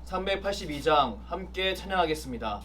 382장 함께 찬양하겠습니다.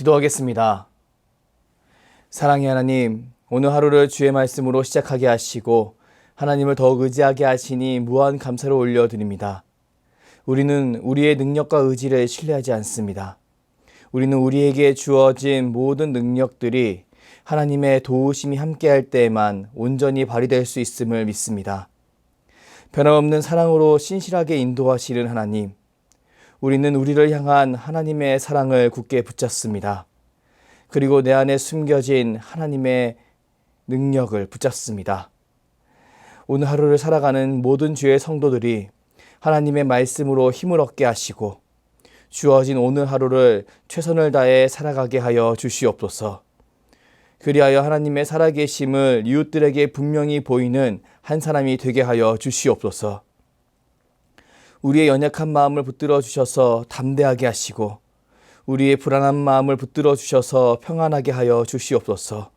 기도하겠습니다. 사랑의 하나님, 오늘 하루를 주의 말씀으로 시작하게 하시고 하나님을 더욱 의지하게 하시니 무한 감사를 올려드립니다. 우리는 우리의 능력과 의지를 신뢰하지 않습니다. 우리는 우리에게 주어진 모든 능력들이 하나님의 도우심이 함께할 때에만 온전히 발휘될 수 있음을 믿습니다. 변함없는 사랑으로 신실하게 인도하시는 하나님, 우리는 우리를 향한 하나님의 사랑을 굳게 붙잡습니다. 그리고 내 안에 숨겨진 하나님의 능력을 붙잡습니다. 오늘 하루를 살아가는 모든 주의 성도들이 하나님의 말씀으로 힘을 얻게 하시고 주어진 오늘 하루를 최선을 다해 살아가게 하여 주시옵소서. 그리하여 하나님의 살아계심을 이웃들에게 분명히 보이는 한 사람이 되게 하여 주시옵소서. 우리의 연약한 마음을 붙들어 주셔서 담대하게 하시고 우리의 불안한 마음을 붙들어 주셔서 평안하게 하여 주시옵소서.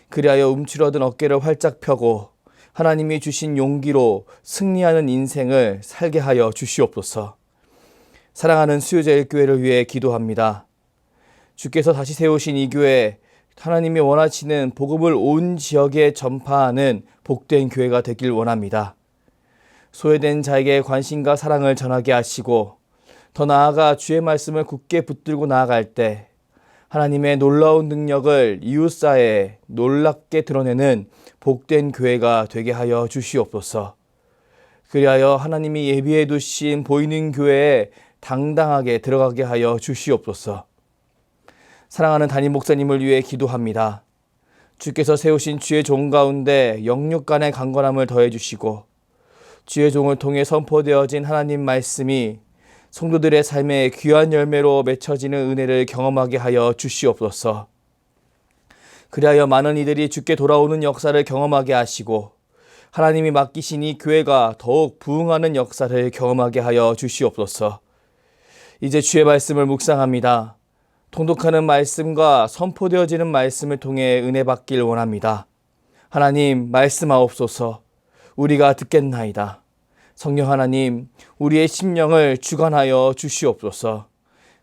그리하여 움츠러든 어깨를 활짝 펴고 하나님이 주신 용기로 승리하는 인생을 살게 하여 주시옵소서. 사랑하는 수요자일 교회를 위해 기도합니다. 주께서 다시 세우신 이 교회, 하나님이 원하시는 복음을 온 지역에 전파하는 복된 교회가 되길 원합니다. 소외된 자에게 관심과 사랑을 전하게 하시고 더 나아가 주의 말씀을 굳게 붙들고 나아갈 때 하나님의 놀라운 능력을 이웃사회에 놀랍게 드러내는 복된 교회가 되게 하여 주시옵소서. 그리하여 하나님이 예비해 두신 보이는 교회에 당당하게 들어가게 하여 주시옵소서. 사랑하는 담임 목사님을 위해 기도합니다. 주께서 세우신 주의 종 가운데 영육 간의 강건함을 더해 주시고 주의 종을 통해 선포되어진 하나님 말씀이 성도들의 삶에 귀한 열매로 맺혀지는 은혜를 경험하게 하여 주시옵소서. 그리하여 많은 이들이 주께 돌아오는 역사를 경험하게 하시고 하나님이 맡기신 이 교회가 더욱 부흥하는 역사를 경험하게 하여 주시옵소서. 이제 주의 말씀을 묵상합니다. 통독하는 말씀과 선포되어지는 말씀을 통해 은혜 받길 원합니다. 하나님 말씀하옵소서. 우리가 듣겠나이다. 성령 하나님, 우리의 심령을 주관하여 주시옵소서.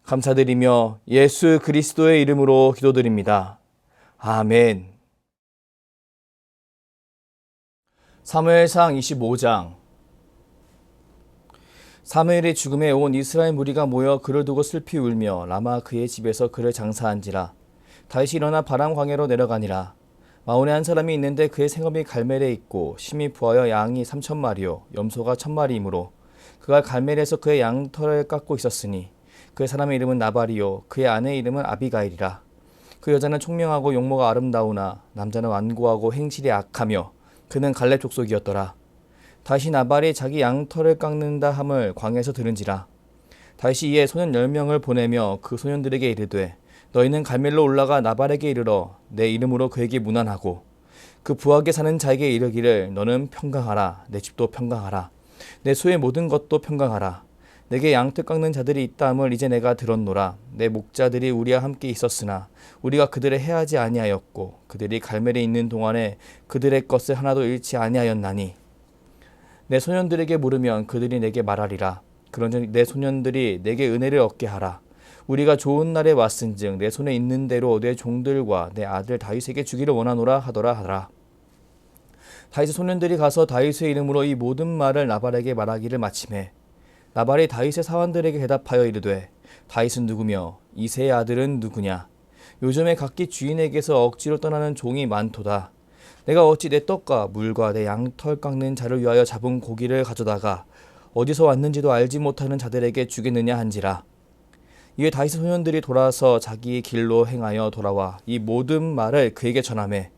감사드리며 예수 그리스도의 이름으로 기도드립니다. 아멘. 사무엘상 25장. 사무엘의 죽음에 온 이스라엘 무리가 모여 그를 두고 슬피 울며 라마 그의 집에서 그를 장사한지라. 다윗이 일어나 바람 광야로 내려가니라. 마온에 한 사람이 있는데 그의 생업이 갈멜에 있고 심히 부하여 양이 3,000마리요 염소가 1,000마리이므로 그가 갈멜에서 그의 양털을 깎고 있었으니 그의 사람의 이름은 나발이요 그의 아내의 이름은 아비가일이라. 그 여자는 총명하고 용모가 아름다우나 남자는 완고하고 행실이 악하며 그는 갈렙 족속이었더라. 다윗이 나발이 자기 양털을 깎는다 함을 광야에서 들은지라. 다윗이 이에 소년 10명을 보내며 그 소년들에게 이르되 너희는 갈멜로 올라가 나발에게 이르러 내 이름으로 그에게 문안하고 그 부하게 사는 자에게 이르기를 너는 평강하라. 내 집도 평강하라. 내 소의 모든 것도 평강하라. 내게 양털 깎는 자들이 있다 함을 이제 내가 들었노라. 내 목자들이 우리와 함께 있었으나 우리가 그들을 해하지 아니하였고 그들이 갈멜에 있는 동안에 그들의 것을 하나도 잃지 아니하였나니 내 소년들에게 물으면 그들이 내게 말하리라. 그런즉 내 소년들이 내게 은혜를 얻게 하라. 우리가 좋은 날에 왔은즉 내 손에 있는 대로 내 종들과 내 아들 다윗에게 주기를 원하노라 하더라. 다윗의 소년들이 가서 다윗의 이름으로 이 모든 말을 나발에게 말하기를 마치매 나발이 다윗의 사환들에게 대답하여 이르되 다윗은 누구며 이새의 아들은 누구냐. 요즘에 각기 주인에게서 억지로 떠나는 종이 많도다. 내가 어찌 내 떡과 물과 내 양털 깎는 자를 위하여 잡은 고기를 가져다가 어디서 왔는지도 알지 못하는 자들에게 주겠느냐 한지라. 이에 다윗의 소년들이 돌아서 자기 길로 행하여 돌아와 이 모든 말을 그에게 전하매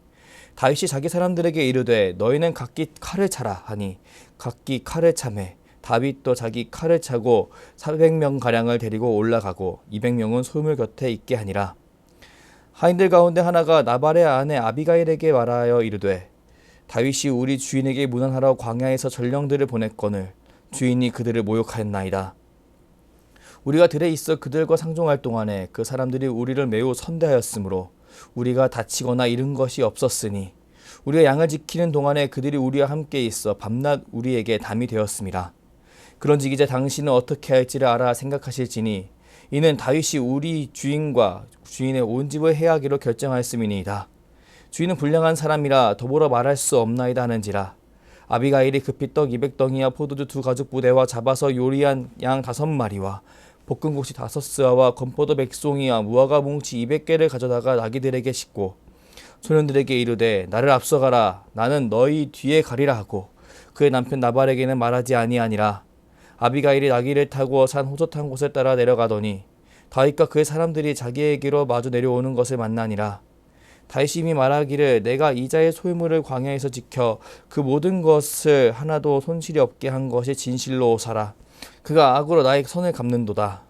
다윗이 자기 사람들에게 이르되 너희는 각기 칼을 차라 하니 각기 칼을 차매 다윗도 자기 칼을 차고 400명가량을 데리고 올라가고 200명은 소물 곁에 있게 하니라. 하인들 가운데 하나가 나발의 아내 아비가일에게 말하여 이르되 다윗이 우리 주인에게 문안하러 광야에서 전령들을 보냈거늘 주인이 그들을 모욕하였나이다. 우리가 들에 있어 그들과 상종할 동안에 그 사람들이 우리를 매우 선대하였으므로 우리가 다치거나 잃은 것이 없었으니 우리가 양을 지키는 동안에 그들이 우리와 함께 있어 밤낮 우리에게 담이 되었습니다. 그런즉 이제 당신은 어떻게 할지를 알아 생각하실지니 이는 다윗이 우리 주인과 주인의 온 집을 해하기로 결정하였음이니이다. 주인은 불량한 사람이라 더불어 말할 수 없나이다 하는지라. 아비가일이 급히 떡 200덩이와 포도주 2가죽 부대와 잡아서 요리한 양 5마리와 볶은 곡식 5스와와 건포도 100송이와 무화과 뭉치 200개를 가져다가 나귀들에게 싣고 소년들에게 이르되 나를 앞서가라. 나는 너희 뒤에 가리라 하고 그의 남편 나발에게는 말하지 아니하니라. 아비가일이 나귀를 타고 산 호젓한 곳을 따라 내려가더니 다윗과 그의 사람들이 자기에게로 마주 내려오는 것을 만나니라. 다윗이 이미 말하기를 내가 이자의 소유물을 광야에서 지켜 그 모든 것을 하나도 손실이 없게 한 것이 진실로 오사라. 그가 악으로 나의 선을 갚는도다.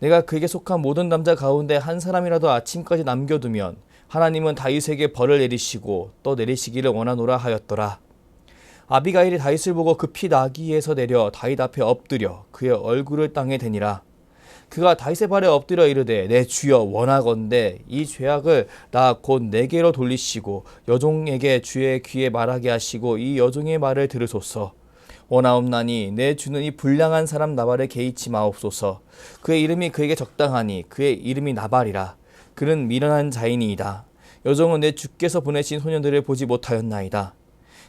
내가 그에게 속한 모든 남자 가운데 한 사람이라도 아침까지 남겨두면 하나님은 다윗에게 벌을 내리시고 또 내리시기를 원하노라 하였더라. 아비가일이 다윗을 보고 급히 나귀에서 내려 다윗 앞에 엎드려 그의 얼굴을 땅에 대니라. 그가 다윗의 발에 엎드려 이르되 내 주여 원하건대 이 죄악을 나 곧 내게로 돌리시고 여종에게 주의 귀에 말하게 하시고 이 여종의 말을 들으소서. 원하옵나니 내 주는 이 불량한 사람 나발을 개의치 마옵소서. 그의 이름이 그에게 적당하니 그의 이름이 나발이라. 그는 미련한 자이니이다. 여종은 내 주께서 보내신 소년들을 보지 못하였나이다.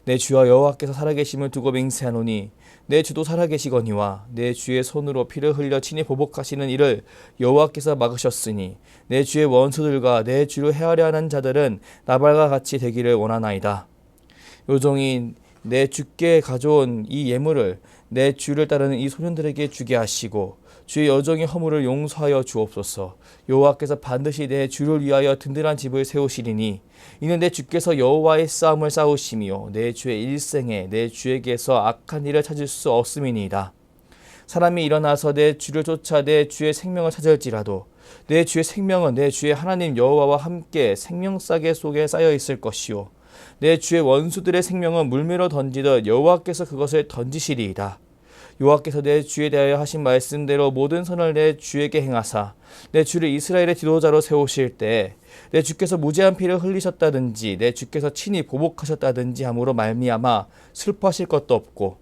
내 주와 여호와께서 살아계심을 두고 맹세하노니 내 주도 살아계시거니와 내 주의 손으로 피를 흘려 친히 보복하시는 일을 여호와께서 막으셨으니 내 주의 원수들과 내 주를 헤아려 하는 자들은 나발과 같이 되기를 원하나이다. 요종이 내 주께 가져온 이 예물을 내 주를 따르는 이 소년들에게 주게 하시고 주의 여종의 허물을 용서하여 주옵소서. 여호와께서 반드시 내 주를 위하여 든든한 집을 세우시리니 이는 내 주께서 여호와의 싸움을 싸우시며 내 주의 일생에 내 주에게서 악한 일을 찾을 수 없음이니이다. 사람이 일어나서 내 주를 쫓아 내 주의 생명을 찾을지라도 내 주의 생명은 내 주의 하나님 여호와와 함께 생명싸개 속에 쌓여 있을 것이요 내 주의 원수들의 생명은 물매로 던지듯 여호와께서 그것을 던지시리이다. 여호와께서 내 주에 대하여 하신 말씀대로 모든 선을 내 주에게 행하사 내 주를 이스라엘의 지도자로 세우실 때 내 주께서 무죄한 피를 흘리셨다든지 내 주께서 친히 보복하셨다든지 함으로 말미암아 슬퍼하실 것도 없고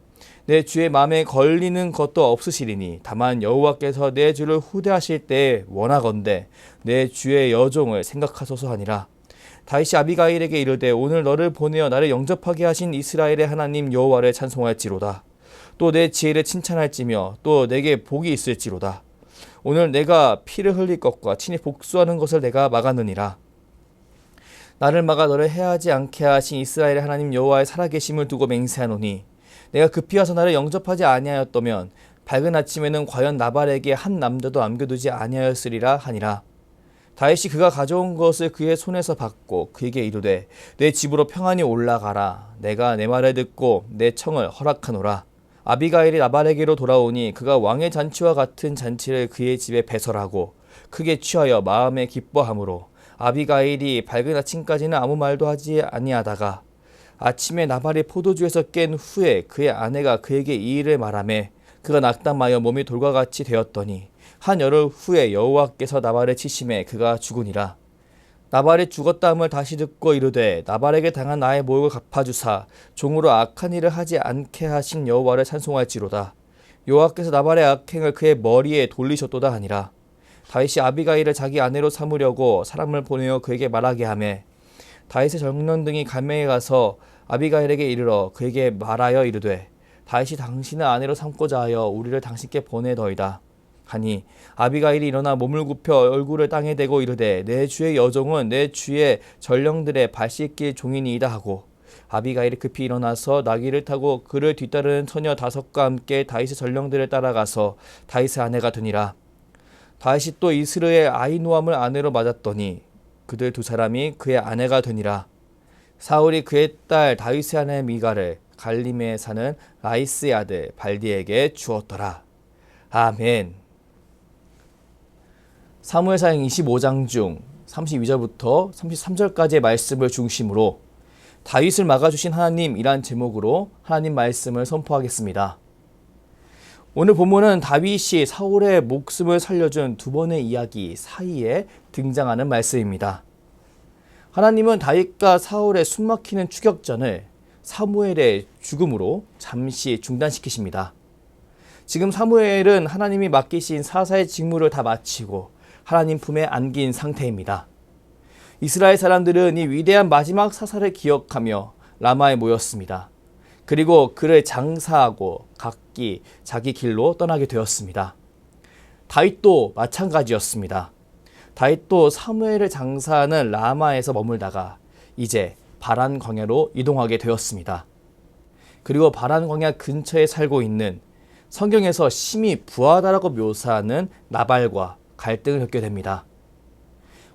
내 주의 마음에 걸리는 것도 없으시리니 다만 여호와께서 내 주를 후대하실 때에 원하건대 내 주의 여종을 생각하소서 하니라. 다윗이 아비가일에게 이르되 오늘 너를 보내어 나를 영접하게 하신 이스라엘의 하나님 여호와를 찬송할지로다. 또 내 지혜를 칭찬할지며 또 내게 복이 있을지로다. 오늘 내가 피를 흘릴 것과 친히 복수하는 것을 내가 막았느니라. 나를 막아 너를 해하지 않게 하신 이스라엘의 하나님 여호와의 살아계심을 두고 맹세하노니 내가 급히 와서 나를 영접하지 아니하였다면 밝은 아침에는 과연 나발에게 한 남자도 남겨두지 아니하였으리라 하니라. 다윗이 그가 가져온 것을 그의 손에서 받고 그에게 이르되 내 집으로 평안히 올라가라. 내가 내 말을 듣고 내 청을 허락하노라. 아비가일이 나발에게로 돌아오니 그가 왕의 잔치와 같은 잔치를 그의 집에 배설하고 크게 취하여 마음에 기뻐하므로 아비가일이 밝은 아침까지는 아무 말도 하지 아니하다가 아침에 나발이 포도주에서 깬 후에 그의 아내가 그에게 이 일을 말하매 그가 낙담하여 몸이 돌과 같이 되었더니 한 열흘 후에 여호와께서 나발을 치심에 그가 죽으니라. 나발이 죽었다 함을 다시 듣고 이르되 나발에게 당한 나의 모욕을 갚아주사 종으로 악한 일을 하지 않게 하신 여호와를 찬송할지로다. 여호와께서 나발의 악행을 그의 머리에 돌리셨도다 하니라. 다윗이 아비가일을 자기 아내로 삼으려고 사람을 보내어 그에게 말하게 하매 다윗의 정년등이 갈매에 가서 아비가일에게 이르러 그에게 말하여 이르되 다윗이 당신을 아내로 삼고자 하여 우리를 당신께 보내더이다 하니 아비가일이 일어나 몸을 굽혀 얼굴을 땅에 대고 이르되 내 주의 여종은 내 주의 전령들의 발 씻길 종이니이다 하고 아비가일이 급히 일어나서 나귀를 타고 그를 뒤따르는 처녀 5과 함께 다윗의 전령들을 따라가서 다윗의 아내가 되니라. 다윗이 또 이스르의 아히노함을 아내로 맞았더니 그들 2사람이 그의 아내가 되니라. 사울이 그의 딸 다윗의 아내 미갈을 갈림에 사는 라이스의 아들 발디에게 주었더라. 아멘. 사무엘사행 25장 중 32절부터 33절까지의 말씀을 중심으로 다윗을 막아주신 하나님이란 제목으로 하나님 말씀을 선포하겠습니다. 오늘 본문은 다윗이 사울의 목숨을 살려준 2번의 이야기 사이에 등장하는 말씀입니다. 하나님은 다윗과 사울의 숨막히는 추격전을 사무엘의 죽음으로 잠시 중단시키십니다. 지금 사무엘은 하나님이 맡기신 사사의 직무를 다 마치고 하나님 품에 안긴 상태입니다. 이스라엘 사람들은 이 위대한 마지막 사사를 기억하며 라마에 모였습니다. 그리고 그를 장사하고 각기 자기 길로 떠나게 되었습니다. 다윗도 마찬가지였습니다. 다윗도 사무엘을 장사하는 라마에서 머물다가 이제 바란 광야로 이동하게 되었습니다. 그리고 바란 광야 근처에 살고 있는 성경에서 심히 부하다라고 묘사하는 나발과 갈등을 겪게 됩니다.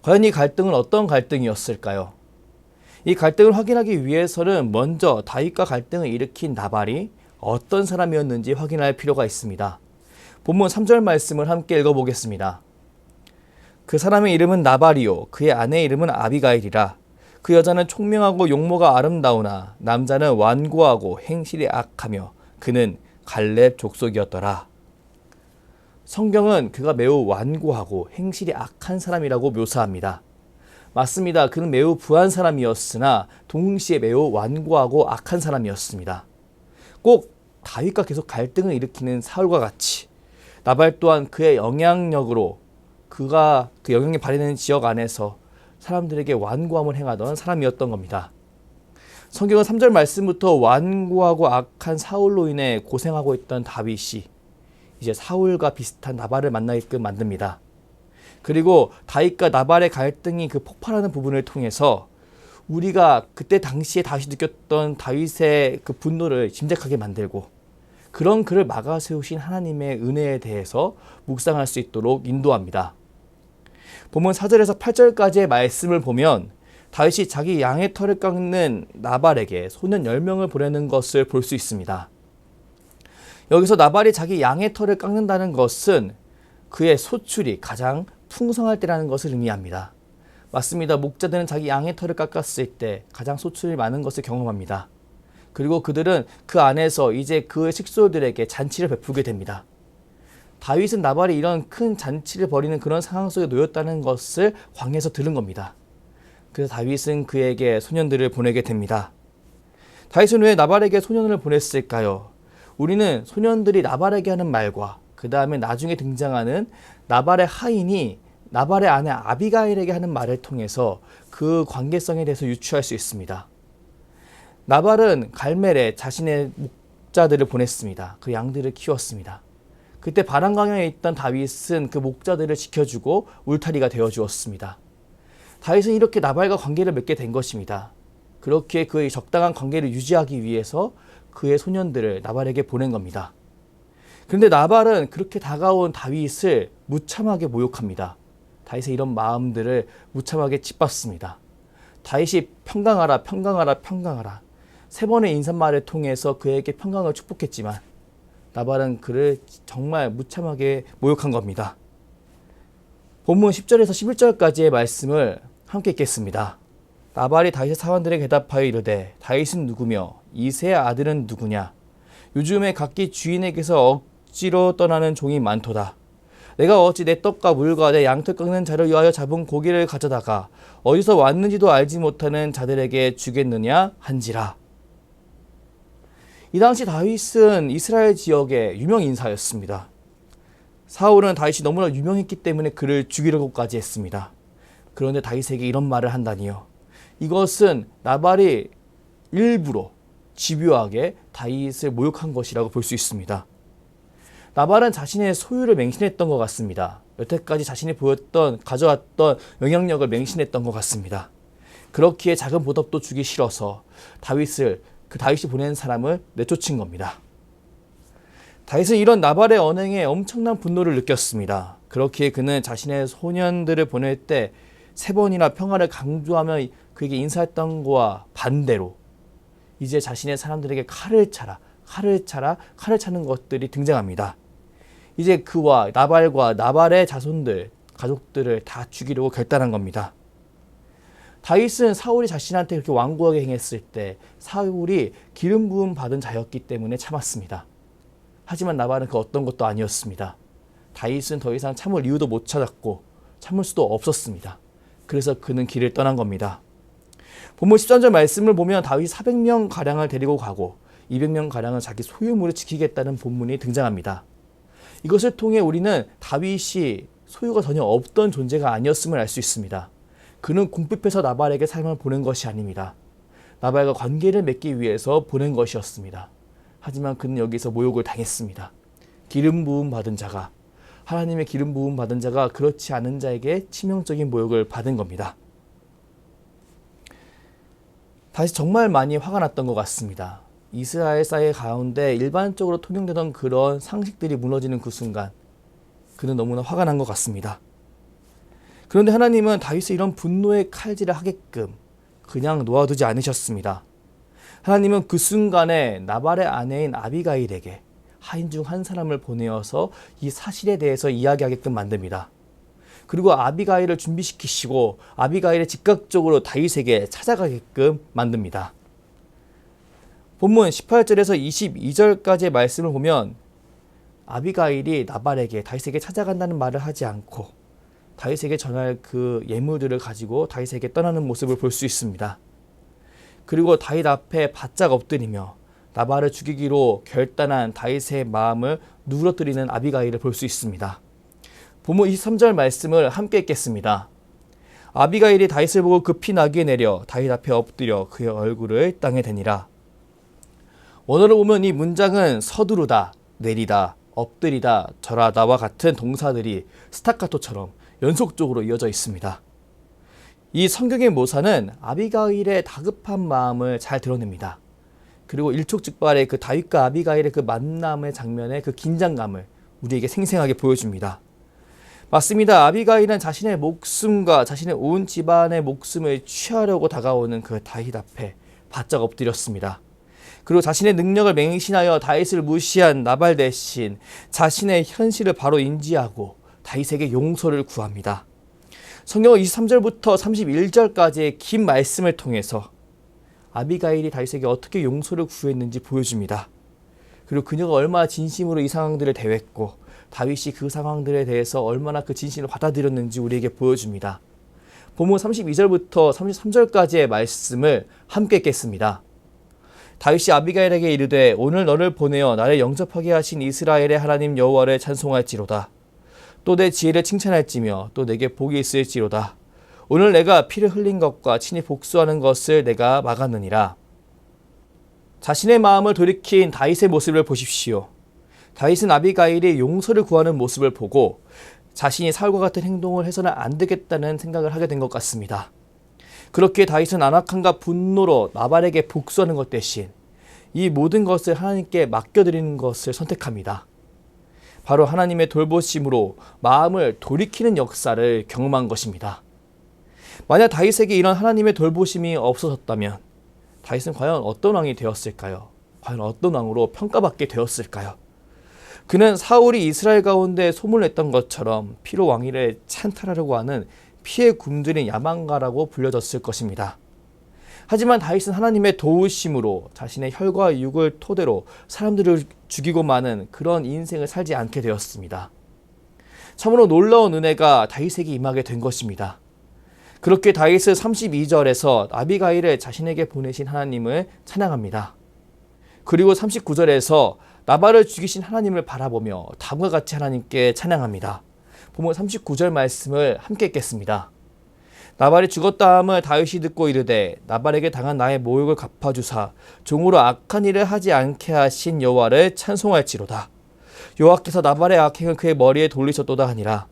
과연 이 갈등은 어떤 갈등이었을까요? 이 갈등을 확인하기 위해서는 먼저 다윗과 갈등을 일으킨 나발이 어떤 사람이었는지 확인할 필요가 있습니다. 본문 3절 말씀을 함께 읽어보겠습니다. 그 사람의 이름은 나발이요 그의 아내의 이름은 아비가일이라. 그 여자는 총명하고 용모가 아름다우나 남자는 완고하고 행실이 악하며 그는 갈렙 족속이었더라. 성경은 그가 매우 완고하고 행실이 악한 사람이라고 묘사합니다. 맞습니다. 그는 매우 부한 사람이었으나 동시에 매우 완고하고 악한 사람이었습니다. 꼭 다윗과 계속 갈등을 일으키는 사울과 같이 나발 또한 그의 영향력으로 그가 그 영향이 발휘되는 지역 안에서 사람들에게 완고함을 행하던 사람이었던 겁니다. 성경은 3절 말씀부터 완고하고 악한 사울로 인해 고생하고 있던 다윗이 이제 사울과 비슷한 나발을 만나게끔 만듭니다. 그리고 다윗과 나발의 갈등이 그 폭발하는 부분을 통해서 우리가 그때 당시에 다시 느꼈던 다윗의 그 분노를 짐작하게 만들고 그런 그를 막아 세우신 하나님의 은혜에 대해서 묵상할 수 있도록 인도합니다. 본문 4절에서 8절까지의 말씀을 보면 다윗이 자기 양의 털을 깎는 나발에게 소년 10명을 보내는 것을 볼 수 있습니다. 여기서 나발이 자기 양의 털을 깎는다는 것은 그의 소출이 가장 풍성할 때라는 것을 의미합니다. 맞습니다. 목자들은 자기 양의 털을 깎았을 때 가장 소출이 많은 것을 경험합니다. 그리고 그들은 그 안에서 이제 그의 식솔들에게 잔치를 베푸게 됩니다. 다윗은 나발이 이런 큰 잔치를 벌이는 그런 상황 속에 놓였다는 것을 광야에서 들은 겁니다. 그래서 다윗은 그에게 소년들을 보내게 됩니다. 다윗은 왜 나발에게 소년을 보냈을까요? 우리는 소년들이 나발에게 하는 말과 그 다음에 나중에 등장하는 나발의 하인이 나발의 아내 아비가일에게 하는 말을 통해서 그 관계성에 대해서 유추할 수 있습니다. 나발은 갈멜에 자신의 목자들을 보냈습니다. 그 양들을 키웠습니다. 그때 바람광야에 있던 다윗은 그 목자들을 지켜주고 울타리가 되어 주었습니다. 다윗은 이렇게 나발과 관계를 맺게 된 것입니다. 그렇게 그의 적당한 관계를 유지하기 위해서 그의 소년들을 나발에게 보낸 겁니다. 그런데 나발은 그렇게 다가온 다윗을 무참하게 모욕합니다. 다윗의 이런 마음들을 무참하게 짓밟습니다. 다윗이 평강하라, 평강하라, 평강하라. 3번의 인사말을 통해서 그에게 평강을 축복했지만 나발은 그를 정말 무참하게 모욕한 겁니다. 본문 10절에서 11절까지의 말씀을 함께 읽겠습니다. 나발이 다윗의 사원들에게 대답하여 이르되 다윗은 누구며 이새의 아들은 누구냐? 요즘에 각기 주인에게서 억지로 떠나는 종이 많도다. 내가 어찌 내 떡과 물과 내 양털 깎는 자를 위하여 잡은 고기를 가져다가 어디서 왔는지도 알지 못하는 자들에게 주겠느냐 한지라. 이 당시 다윗은 이스라엘 지역의 유명 인사였습니다. 사울은 다윗이 너무나 유명했기 때문에 그를 죽이려고까지 했습니다. 그런데 다윗에게 이런 말을 한다니요. 이것은 나발이 일부러 집요하게 다윗을 모욕한 것이라고 볼 수 있습니다. 나발은 자신의 소유를 맹신했던 것 같습니다. 여태까지 자신이 가져왔던 영향력을 맹신했던 것 같습니다. 그렇기에 작은 보답도 주기 싫어서 다윗이 보낸 사람을 내쫓은 겁니다. 다윗은 이런 나발의 언행에 엄청난 분노를 느꼈습니다. 그렇기에 그는 자신의 소년들을 보낼 때 3번이나 평화를 강조하며 그에게 인사했던 것과 반대로 이제 자신의 사람들에게 칼을 차는 것들이 등장합니다. 이제 그와 나발과 나발의 자손들, 가족들을 다 죽이려고 결단한 겁니다. 다윗은 사울이 자신한테 그렇게 완고하게 행했을 때 사울이 기름 부음 받은 자였기 때문에 참았습니다. 하지만 나발은 그 어떤 것도 아니었습니다. 다윗은 더 이상 참을 이유도 못 찾았고 참을 수도 없었습니다. 그래서 그는 길을 떠난 겁니다. 본문 13절 말씀을 보면 다윗이 400명가량을 데리고 가고 200명가량은 자기 소유물을 지키겠다는 본문이 등장합니다. 이것을 통해 우리는 다윗이 소유가 전혀 없던 존재가 아니었음을 알 수 있습니다. 그는 궁핍해서 나발에게 사람을 보낸 것이 아닙니다. 나발과 관계를 맺기 위해서 보낸 것이었습니다. 하지만 그는 여기서 모욕을 당했습니다. 기름 부음 받은 자가, 하나님의 기름 부음 받은 자가 그렇지 않은 자에게 치명적인 모욕을 받은 겁니다. 다시 정말 많이 화가 났던 것 같습니다. 이스라엘 사회 가운데 일반적으로 통용되던 그런 상식들이 무너지는 그 순간 그는 너무나 화가 난 것 같습니다. 그런데 하나님은 다윗의 이런 분노의 칼질을 하게끔 그냥 놓아두지 않으셨습니다. 하나님은 그 순간에 나발의 아내인 아비가일에게 하인 중 한 사람을 보내어서 이 사실에 대해서 이야기하게끔 만듭니다. 그리고 아비가일을 준비시키시고 아비가일을 즉각적으로 다윗에게 찾아가게끔 만듭니다. 본문 18절에서 22절까지의 말씀을 보면 아비가일이 나발에게 다윗에게 찾아간다는 말을 하지 않고 다윗에게 전할 그 예물들을 가지고 다윗에게 떠나는 모습을 볼 수 있습니다. 그리고 다윗 앞에 바짝 엎드리며 나발을 죽이기로 결단한 다윗의 마음을 누그러뜨리는 아비가일을 볼 수 있습니다. 본문 23절 말씀을 함께 읽겠습니다. 아비가일이 다윗을 보고 급히 나귀에 내려 다윗 앞에 엎드려 그의 얼굴을 땅에 대니라. 원어를 보면 이 문장은 서두르다, 내리다, 엎드리다, 절하다와 같은 동사들이 스타카토처럼 연속적으로 이어져 있습니다. 이 성경의 모사는 아비가일의 다급한 마음을 잘 드러냅니다. 그리고 일촉즉발의 그 다윗과 아비가일의 그 만남의 장면의 그 긴장감을 우리에게 생생하게 보여줍니다. 맞습니다. 아비가일은 자신의 목숨과 자신의 온 집안의 목숨을 취하려고 다가오는 그 다윗 앞에 바짝 엎드렸습니다. 그리고 자신의 능력을 맹신하여 다윗을 무시한 나발 대신 자신의 현실을 바로 인지하고 다윗에게 용서를 구합니다. 성경은 23절부터 31절까지의 긴 말씀을 통해서 아비가일이 다윗에게 어떻게 용서를 구했는지 보여줍니다. 그리고 그녀가 얼마나 진심으로 이 상황들을 대했고 다윗이 그 상황들에 대해서 얼마나 그 진심을 받아들였는지 우리에게 보여줍니다. 본문 32절부터 33절까지의 말씀을 함께 읽겠습니다. 다윗이 아비가일에게 이르되 오늘 너를 보내어 나를 영접하게 하신 이스라엘의 하나님 여호와를 찬송할지로다. 또 내 지혜를 칭찬할지며 또 내게 복이 있을지로다. 오늘 내가 피를 흘린 것과 친히 복수하는 것을 내가 막았느니라. 자신의 마음을 돌이킨 다윗의 모습을 보십시오. 다윗은 아비가일이 용서를 구하는 모습을 보고 자신이 사울과 같은 행동을 해서는 안 되겠다는 생각을 하게 된 것 같습니다. 그렇게 다윗은 안악함과 분노로 나발에게 복수하는 것 대신 이 모든 것을 하나님께 맡겨드리는 것을 선택합니다. 바로 하나님의 돌보심으로 마음을 돌이키는 역사를 경험한 것입니다. 만약 다윗에게 이런 하나님의 돌보심이 없어졌다면 다윗은 과연 어떤 왕이 되었을까요? 과연 어떤 왕으로 평가받게 되었을까요? 그는 사울이 이스라엘 가운데 소문을 냈던 것처럼 피로 왕위를 찬탈하려고 하는 피에 굶주린 야망가라고 불려졌을 것입니다. 하지만 다윗은 하나님의 도우심으로 자신의 혈과 육을 토대로 사람들을 죽이고 마는 그런 인생을 살지 않게 되었습니다. 참으로 놀라운 은혜가 다윗에게 임하게 된 것입니다. 그렇게 다윗은 32절에서 아비가일을 자신에게 보내신 하나님을 찬양합니다. 그리고 39절에서 나발을 죽이신 하나님을 바라보며 다음과 같이 하나님께 찬양합니다. 본문 39절 말씀을 함께 읽겠습니다. 나발이 죽었다 함을 다윗이 듣고 이르되 나발에게 당한 나의 모욕을 갚아주사 종으로 악한 일을 하지 않게 하신 여호와를 찬송할지로다. 여호와께서 나발의 악행을 그의 머리에 돌리셨도다 하니라.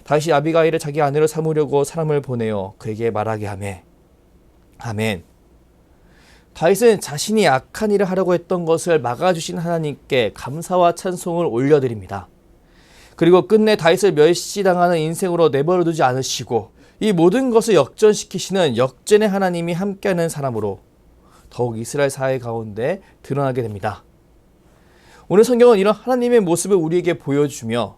다윗이 아비가일을 자기 아내로 삼으려고 사람을 보내어 그에게 말하게 하매. 아멘. 다윗은 자신이 악한 일을 하려고 했던 것을 막아주신 하나님께 감사와 찬송을 올려드립니다. 그리고 끝내 다윗을 멸시당하는 인생으로 내버려두지 않으시고 이 모든 것을 역전시키시는 역전의 하나님이 함께하는 사람으로 더욱 이스라엘 사회 가운데 드러나게 됩니다. 오늘 성경은 이런 하나님의 모습을 우리에게 보여주며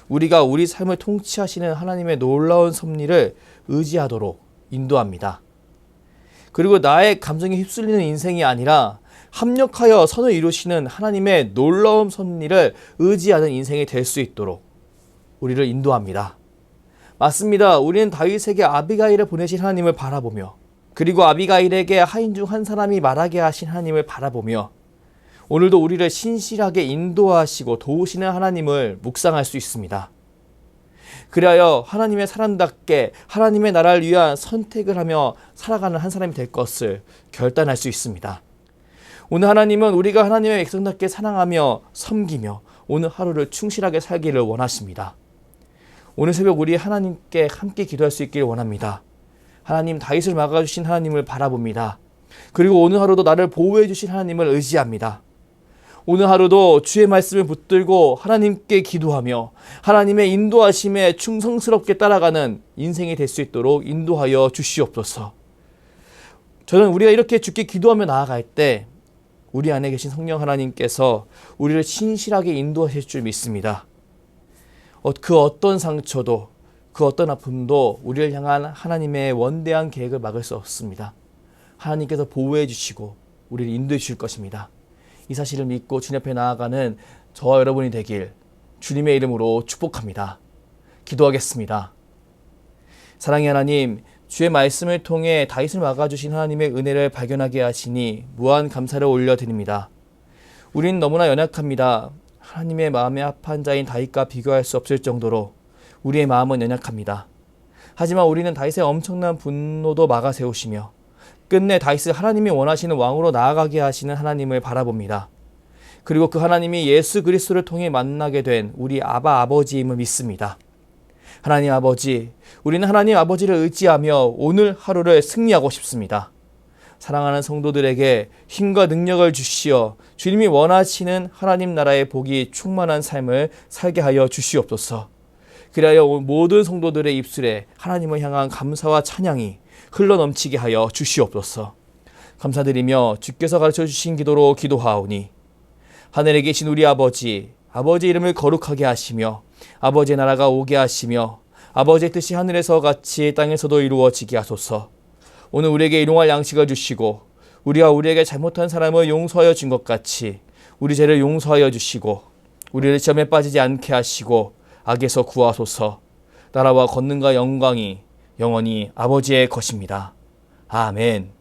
우리가 우리 삶을 통치하시는 하나님의 놀라운 섭리를 의지하도록 인도합니다. 그리고 나의 감정에 휩쓸리는 인생이 아니라 합력하여 선을 이루시는 하나님의 놀라운 섭리를 의지하는 인생이 될 수 있도록 우리를 인도합니다. 맞습니다. 우리는 다윗에게 아비가일을 보내신 하나님을 바라보며 그리고 아비가일에게 하인 중 한 사람이 말하게 하신 하나님을 바라보며 오늘도 우리를 신실하게 인도하시고 도우시는 하나님을 묵상할 수 있습니다. 그리하여 하나님의 사람답게 하나님의 나라를 위한 선택을 하며 살아가는 한 사람이 될 것을 결단할 수 있습니다. 오늘 하나님은 우리가 하나님의 백성답게 사랑하며 섬기며 오늘 하루를 충실하게 살기를 원하십니다. 오늘 새벽 우리 하나님께 함께 기도할 수 있기를 원합니다. 하나님, 다윗을 막아주신 하나님을 바라봅니다. 그리고 오늘 하루도 나를 보호해 주신 하나님을 의지합니다. 오늘 하루도 주의 말씀을 붙들고 하나님께 기도하며 하나님의 인도하심에 충성스럽게 따라가는 인생이 될 수 있도록 인도하여 주시옵소서. 저는 우리가 이렇게 주께 기도하며 나아갈 때 우리 안에 계신 성령 하나님께서 우리를 신실하게 인도하실 줄 믿습니다. 그 어떤 상처도 그 어떤 아픔도 우리를 향한 하나님의 원대한 계획을 막을 수 없습니다. 하나님께서 보호해 주시고 우리를 인도해 주실 것입니다. 이 사실을 믿고 주님 앞에 나아가는 저와 여러분이 되길 주님의 이름으로 축복합니다. 기도하겠습니다. 사랑의 하나님, 주의 말씀을 통해 다윗을 막아주신 하나님의 은혜를 발견하게 하시니 무한 감사를 올려드립니다. 우리는 너무나 연약합니다. 하나님의 마음에 합한 자인 다윗과 비교할 수 없을 정도로 우리의 마음은 연약합니다. 하지만 우리는 다윗의 엄청난 분노도 막아 세우시며 끝내 다윗을 하나님이 원하시는 왕으로 나아가게 하시는 하나님을 바라봅니다. 그리고 그 하나님이 예수 그리스도를 통해 만나게 된 우리 아바 아버지임을 믿습니다. 하나님 아버지, 우리는 하나님 아버지를 의지하며 오늘 하루를 승리하고 싶습니다. 사랑하는 성도들에게 힘과 능력을 주시어 주님이 원하시는 하나님 나라의 복이 충만한 삶을 살게 하여 주시옵소서. 그리하여 모든 성도들의 입술에 하나님을 향한 감사와 찬양이 흘러넘치게 하여 주시옵소서. 감사드리며 주께서 가르쳐 주신 기도로 기도하오니 하늘에 계신 우리 아버지의 이름을 거룩하게 하시며 아버지의 나라가 오게 하시며 아버지의 뜻이 하늘에서 같이 땅에서도 이루어지게 하소서. 오늘 우리에게 일용할 양식을 주시고 우리가 우리에게 잘못한 사람을 용서하여 준 것 같이 우리 죄를 용서하여 주시고 우리를 시험에 빠지지 않게 하시고 악에서 구하소서. 나라와 권능과 영광이 영원히 아버지의 것입니다. 아멘.